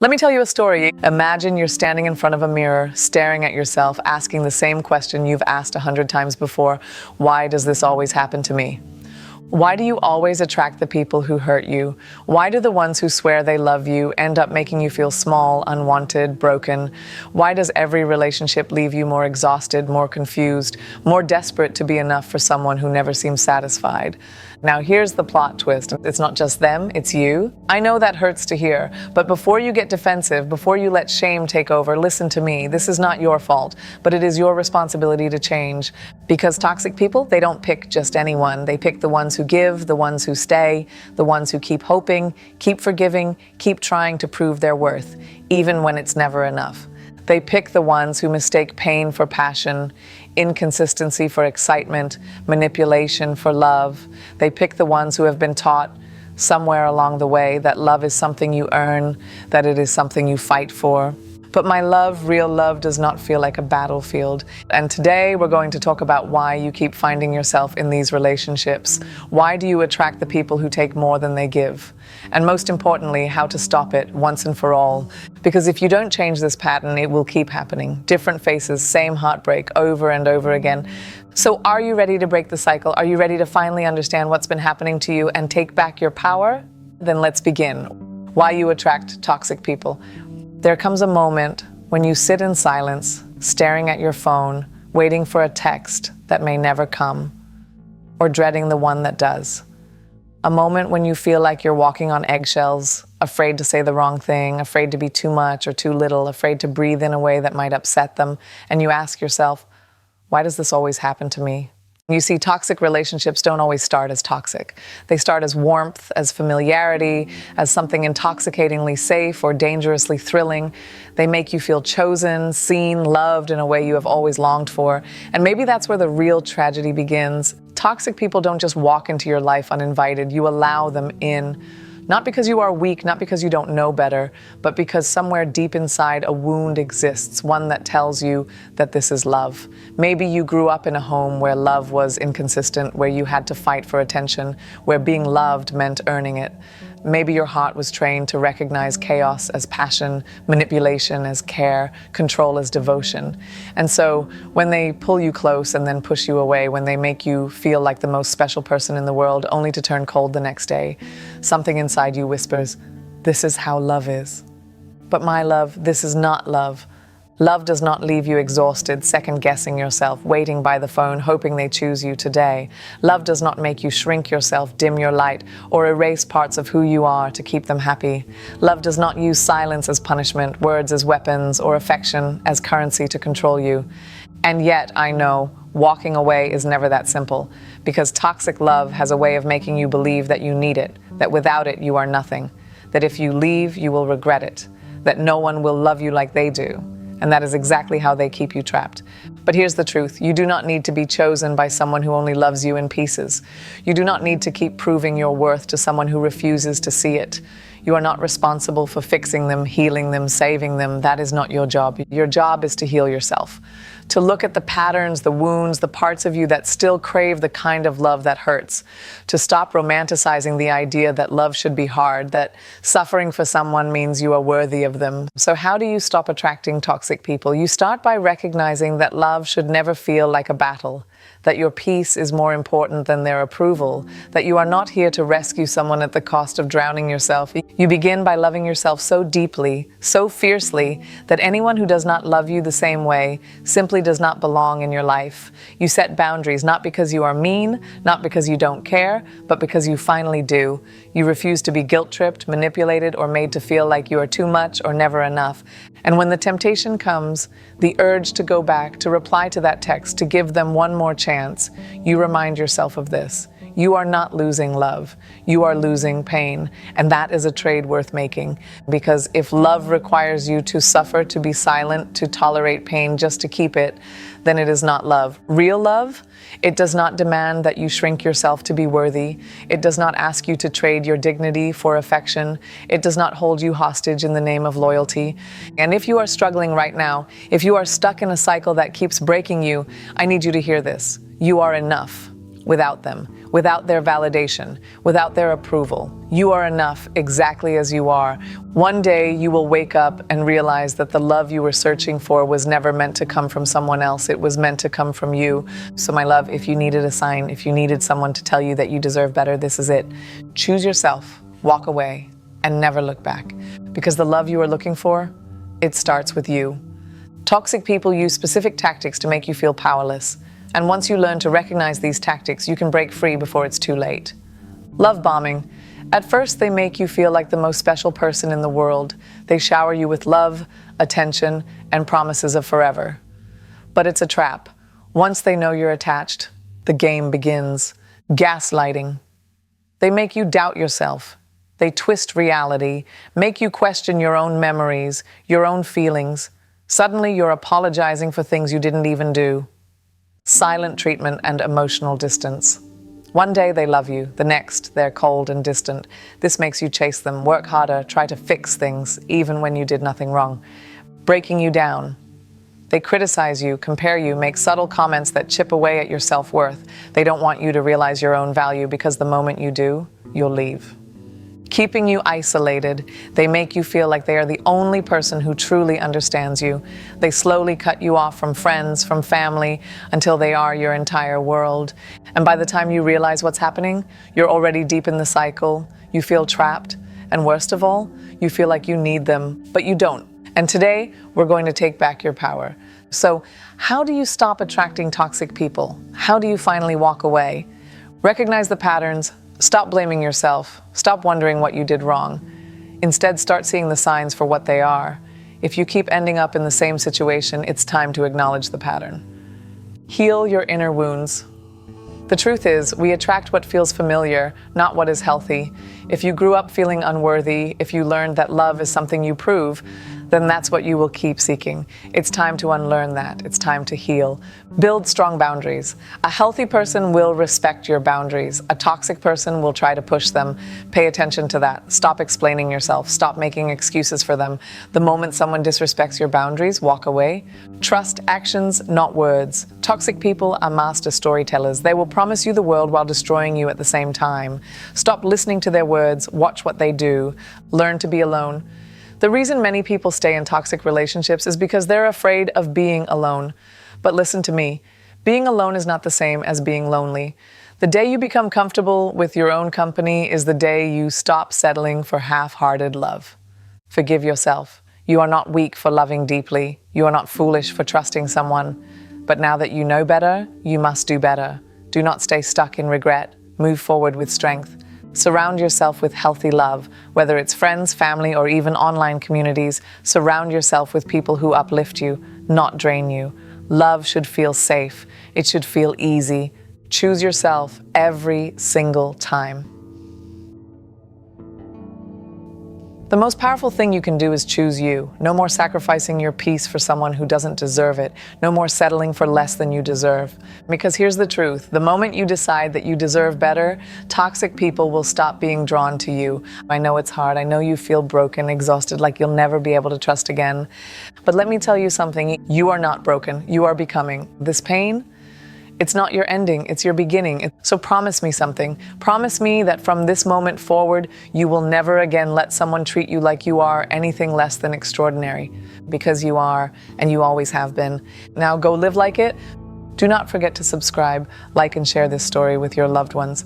Let me tell you a story. Imagine you're standing in front of a mirror, staring at yourself, asking the same question you've asked 100 times before. Why does this always happen to me? Why do you always attract the people who hurt you? Why do the ones who swear they love you end up making you feel small, unwanted, broken? Why does every relationship leave you more exhausted, more confused, more desperate to be enough for someone who never seems satisfied? Now here's the plot twist. It's not just them, it's you. I know that hurts to hear, but before you get defensive, before you let shame take over, listen to me. This is not your fault, but it is your responsibility to change. Because toxic people, they don't pick just anyone. They pick the ones who give, the ones who stay, the ones who keep hoping, keep forgiving, keep trying to prove their worth, even when it's never enough. They pick the ones who mistake pain for passion, inconsistency for excitement, manipulation for love. They pick the ones who have been taught somewhere along the way that love is something you earn, that it is something you fight for. But my love, real love, does not feel like a battlefield. And today we're going to talk about why you keep finding yourself in these relationships. Why do you attract the people who take more than they give? And most importantly, how to stop it once and for all. Because if you don't change this pattern, it will keep happening. Different faces, same heartbreak, over and over again. So are you ready to break the cycle? Are you ready to finally understand what's been happening to you and take back your power? Then let's begin. Why you attract toxic people. There comes a moment when you sit in silence, staring at your phone, waiting for a text that may never come, or dreading the one that does. A moment when you feel like you're walking on eggshells, afraid to say the wrong thing, afraid to be too much or too little, afraid to breathe in a way that might upset them, and you ask yourself, why does this always happen to me? You see, toxic relationships don't always start as toxic. They start as warmth, as familiarity, as something intoxicatingly safe or dangerously thrilling. They make you feel chosen, seen, loved in a way you have always longed for. And maybe that's where the real tragedy begins. Toxic people don't just walk into your life uninvited. You allow them in. Not because you are weak, not because you don't know better, but because somewhere deep inside a wound exists, one that tells you that this is love. Maybe you grew up in a home where love was inconsistent, where you had to fight for attention, where being loved meant earning it. Maybe your heart was trained to recognize chaos as passion, manipulation as care, control as devotion. And so when they pull you close and then push you away, when they make you feel like the most special person in the world only to turn cold the next day, something inside you whispers, this is how love is. But my love, this is not love. Love does not leave you exhausted, second-guessing yourself, waiting by the phone, hoping they choose you today. Love does not make you shrink yourself, dim your light, or erase parts of who you are to keep them happy. Love does not use silence as punishment, words as weapons, or affection as currency to control you. And yet, I know, walking away is never that simple, because toxic love has a way of making you believe that you need it, that without it you are nothing, that if you leave, you will regret it, that no one will love you like they do. And that is exactly how they keep you trapped. But here's the truth. You do not need to be chosen by someone who only loves you in pieces. You do not need to keep proving your worth to someone who refuses to see it. You are not responsible for fixing them, healing them, saving them. That is not your job. Your job is to heal yourself, to look at the patterns, the wounds, the parts of you that still crave the kind of love that hurts, to stop romanticizing the idea that love should be hard, that suffering for someone means you are worthy of them. So how do you stop attracting toxic people? You start by recognizing that love should never feel like a battle, that your peace is more important than their approval, that you are not here to rescue someone at the cost of drowning yourself. You begin by loving yourself so deeply, so fiercely, that anyone who does not love you the same way simply does not belong in your life. You set boundaries, not because you are mean, not because you don't care, but because you finally do. You refuse to be guilt-tripped, manipulated, or made to feel like you are too much or never enough. And when the temptation comes, the urge to go back, to reply to that text, to give them one more chance, you remind yourself of this. You are not losing love. You are losing pain. And that is a trade worth making. Because if love requires you to suffer, to be silent, to tolerate pain just to keep it, then it is not love. Real love, it does not demand that you shrink yourself to be worthy. It does not ask you to trade your dignity for affection. It does not hold you hostage in the name of loyalty. And if you are struggling right now, if you are stuck in a cycle that keeps breaking you, I need you to hear this. You are enough. without them, without their validation, without their approval. You are enough exactly as you are. One day you will wake up and realize that the love you were searching for was never meant to come from someone else. It was meant to come from you. So my love, if you needed a sign, if you needed someone to tell you that you deserve better, this is it. Choose yourself, walk away, and never look back. Because the love you are looking for, it starts with you. Toxic people use specific tactics to make you feel powerless. And once you learn to recognize these tactics, you can break free before it's too late. Love bombing. At first, they make you feel like the most special person in the world. They shower you with love, attention, and promises of forever. But it's a trap. Once they know you're attached, the game begins. Gaslighting. They make you doubt yourself. They twist reality, make you question your own memories, your own feelings. Suddenly, you're apologizing for things you didn't even do. Silent treatment and emotional distance. One day they love you, the next they're cold and distant. This makes you chase them, work harder, try to fix things, even when you did nothing wrong. Breaking you down. They criticize you, compare you, make subtle comments that chip away at your self-worth. They don't want you to realize your own value because the moment you do, you'll leave. Keeping you isolated, they make you feel like they are the only person who truly understands you. They slowly cut you off from friends, from family, until they are your entire world. And by the time you realize what's happening, you're already deep in the cycle. You feel trapped, and worst of all, you feel like you need them, but you don't. And today, we're going to take back your power. So, how do you stop attracting toxic people? How do you finally walk away? Recognize the patterns. Stop blaming yourself. Stop wondering what you did wrong. Instead, start seeing the signs for what they are. If you keep ending up in the same situation, it's time to acknowledge the pattern. Heal your inner wounds. The truth is, we attract what feels familiar, not what is healthy. If you grew up feeling unworthy, if you learned that love is something you prove, then that's what you will keep seeking. It's time to unlearn that. It's time to heal. Build strong boundaries. A healthy person will respect your boundaries. A toxic person will try to push them. Pay attention to that. Stop explaining yourself. Stop making excuses for them. The moment someone disrespects your boundaries, walk away. Trust actions, not words. Toxic people are master storytellers. They will promise you the world while destroying you at the same time. Stop listening to their words. Watch what they do. Learn to be alone. The reason many people stay in toxic relationships is because they're afraid of being alone. But listen to me. Being alone is not the same as being lonely. The day you become comfortable with your own company is the day you stop settling for half-hearted love. Forgive yourself. You are not weak for loving deeply. You are not foolish for trusting someone. But now that you know better, you must do better. Do not stay stuck in regret. Move forward with strength. Surround yourself with healthy love, whether it's friends, family, or even online communities. Surround yourself with people who uplift you, not drain you. Love should feel safe. It should feel easy. Choose yourself every single time. The most powerful thing you can do is choose you. No more sacrificing your peace for someone who doesn't deserve it. No more settling for less than you deserve. Because here's the truth. The moment you decide that you deserve better, toxic people will stop being drawn to you. I know it's hard. I know you feel broken, exhausted, like you'll never be able to trust again. But let me tell you something. You are not broken. You are becoming. This pain, it's not your ending, it's your beginning. So promise me something. Promise me that from this moment forward, you will never again let someone treat you like you are anything less than extraordinary. Because you are, and you always have been. Now go live like it. Do not forget to subscribe, like, and share this story with your loved ones.